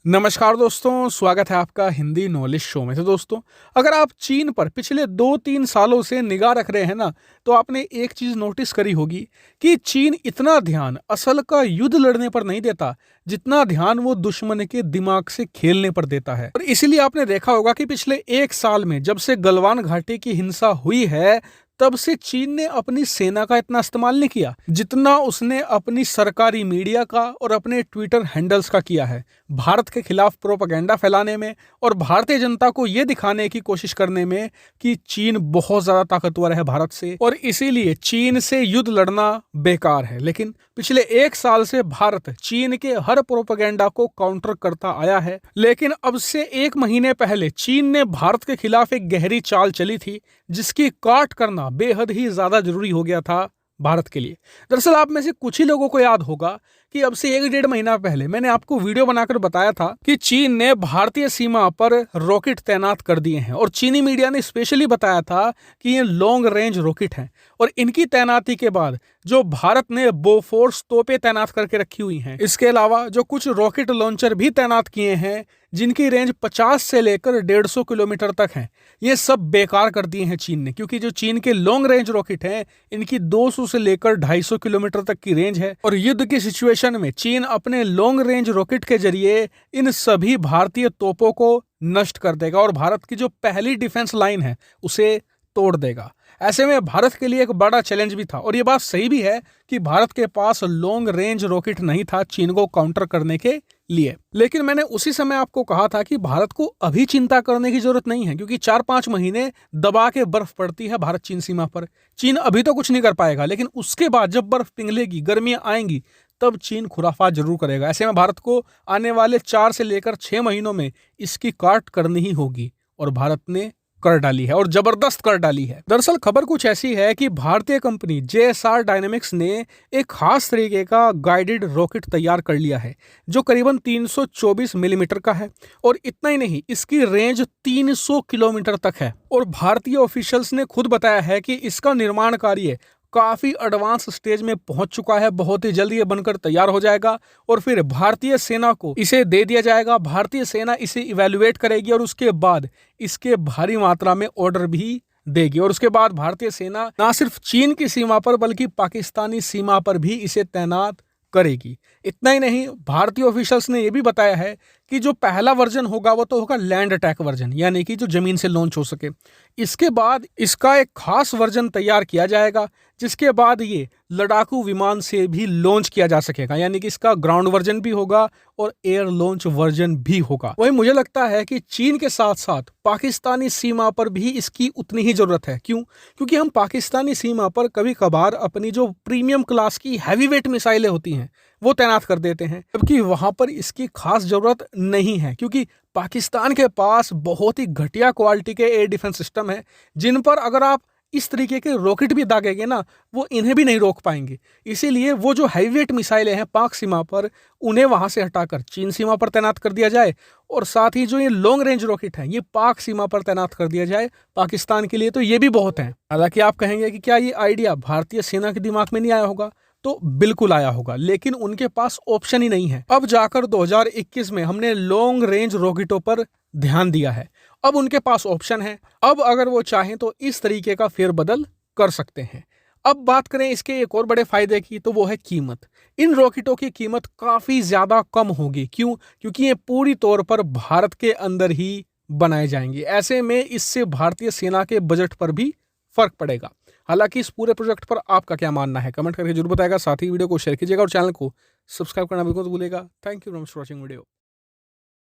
नमस्कार दोस्तों, स्वागत है आपका हिंदी नॉलेज शो में। तो दोस्तों, अगर आप चीन पर पिछले 2-3 सालों से निगाह रख रहे हैं ना, तो आपने एक चीज नोटिस करी होगी कि चीन इतना ध्यान असल का युद्ध लड़ने पर नहीं देता जितना ध्यान वो दुश्मन के दिमाग से खेलने पर देता है। और इसीलिए आपने देखा होगा कि पिछले 1 साल में जब से गलवान घाटी की हिंसा हुई है, तब से चीन ने अपनी सेना का इतना इस्तेमाल नहीं किया जितना उसने अपनी सरकारी मीडिया का और अपने ट्विटर हैंडल्स का किया है, भारत के खिलाफ प्रोपेगेंडा फैलाने में और भारतीय जनता को यह दिखाने की कोशिश करने में कि चीन बहुत ज्यादा ताकतवर है भारत से, और इसीलिए चीन से युद्ध लड़ना बेकार है। लेकिन पिछले 1 साल से भारत चीन के हर प्रोपेगेंडा को काउंटर करता आया है। लेकिन अब से 1 महीने पहले चीन ने भारत के खिलाफ एक गहरी चाल चली थी जिसकी काट करना बेहद ही ज्यादा जरूरी हो गया था भारत के लिए। दरअसल आप में से कुछ ही लोगों को याद होगा कि अब से 1-1.5 महीना पहले मैंने आपको वीडियो बनाकर बताया था कि चीन ने भारतीय सीमा पर रॉकेट तैनात कर दिए हैं, और चीनी मीडिया ने स्पेशली बताया था कि ये लॉन्ग रेंज रॉकेट हैं, और इनकी तैनाती के बाद जो भारत ने बोफोर्स तोपें तैनात करके रखी हुई हैं, इसके अलावा जो कुछ रॉकेट लॉन्चर भी तैनात किए हैं जिनकी रेंज 50 से लेकर 150 किलोमीटर तक है, ये सब बेकार कर दिए हैं चीन ने। क्योंकि जो चीन के लॉन्ग रेंज रॉकेट हैं इनकी 200 से लेकर 250 किलोमीटर तक की रेंज है, और युद्ध की सिचुएशन में चीन अपने लॉन्ग रेंज रॉकेट के जरिए इन सभी भारतीय तोपों को नष्ट कर देगा और भारत की जो पहली डिफेंस लाइन है उसे तोड़ देगा। ऐसे में भारत के लिए एक बड़ा चैलेंज भी था, और ये बात सही भी है कि भारत के पास लॉन्ग रेंज रॉकेट नहीं था चीन को काउंटर करने के लिए। लेकिन मैंने उसी समय आपको कहा था कि भारत को अभी चिंता करने की जरूरत नहीं है, क्योंकि 4-5 महीने दबा के बर्फ पड़ती है भारत चीन सीमा पर। चीन अभी तो कुछ नहीं कर पाएगा, लेकिन उसके बाद जब बर्फ पिघलेगी, गर्मियां आएंगी, तब चीन खुराफात जरूर करेगा। ऐसे में भारत को आने वाले 4 से लेकर 6 महीनों में इसकी काट करनी ही होगी, और भारत ने कर डाली है, और जबरदस्त कर डाली है। दरअसल खबर कुछ ऐसी है कि भारतीय कंपनी JSR डायनेमिक्स ने एक खास तरीके का गाइडेड रॉकेट तैयार कर लिया है जो करीबन 324 मिलीमीटर का है, और इतना ही नहीं, इसकी रेंज 300 किलोमीटर तक है। और भारतीय ऑफिशियल्स ने खुद बताया है कि इसका निर्माण कार्य काफी एडवांस स्टेज में पहुंच चुका है, बहुत ही जल्द ये बनकर तैयार हो जाएगा और फिर भारतीय सेना को इसे दे दिया जाएगा। भारतीय सेना इसे इवैल्यूएट करेगी और उसके बाद इसके भारी मात्रा में ऑर्डर भी देगी, और उसके बाद भारतीय सेना ना सिर्फ चीन की सीमा पर बल्कि पाकिस्तानी सीमा पर भी इसे तैनात करेगी। इतना ही नहीं, भारतीय ऑफिशियल्स ने यह भी बताया है कि जो पहला वर्जन होगा वो तो होगा लैंड अटैक वर्जन, यानी कि जो जमीन से लॉन्च हो सके। इसके बाद इसका एक खास वर्जन तैयार किया जाएगा जिसके बाद ये लड़ाकू विमान से भी लॉन्च किया जा सकेगा, यानी कि इसका ग्राउंड वर्जन भी होगा और एयर लॉन्च वर्जन भी होगा। वही मुझे लगता है कि चीन के साथ साथ पाकिस्तानी सीमा पर भी इसकी उतनी ही जरूरत है। क्यों? क्योंकि हम पाकिस्तानी सीमा पर कभी कभार अपनी जो प्रीमियम क्लास की हैवीवेट मिसाइलें होती हैं वो तैनात कर देते हैं, जबकि वहां पर इसकी खास जरूरत नहीं है, क्योंकि पाकिस्तान के पास बहुत ही घटिया क्वालिटी के एयर डिफेंस सिस्टम है जिन पर अगर आप इस तरीके के रॉकेट भी दागेंगे ना, वो इन्हें भी नहीं रोक पाएंगे। इसीलिए वो जो हैवीवेट मिसाइलें हैं पाक सीमा पर, उन्हें वहां से हटाकर चीन सीमा पर तैनात कर दिया जाए, और साथ ही जो ये लॉन्ग रेंज रॉकेट हैं ये पाक सीमा पर तैनात कर दिया जाए पाकिस्तान के लिए, तो ये भी बहुत है। हालांकि आप कहेंगे कि क्या ये आइडिया भारतीय सेना के दिमाग में नहीं आया होगा? तो बिल्कुल आया होगा, लेकिन उनके पास ऑप्शन ही नहीं है। अब जाकर 2021 में हमने लॉन्ग रेंज रॉकेटों पर ध्यान दिया है, अब उनके पास ऑप्शन है। अब अगर वो चाहें तो इस तरीके का फेरबदल कर सकते हैं। अब बात करें इसके एक और बड़े फायदे की, तो वो है कीमत। इन रॉकेटों की कीमत काफी ज्यादा कम होगी। क्यों? क्योंकि ये पूरी तौर पर भारत के अंदर ही बनाए जाएंगे। ऐसे में इससे भारतीय सेना के बजट पर भी फर्क पड़ेगा। हालांकि इस पूरे प्रोजेक्ट पर आपका क्या मानना है कमेंट करके जरूर बताएगा। साथ ही वीडियो को शेयर कीजिएगा और चैनल को सब्सक्राइब करना बिल्कुल मत भूलिएगा। Thank you very much for watching video.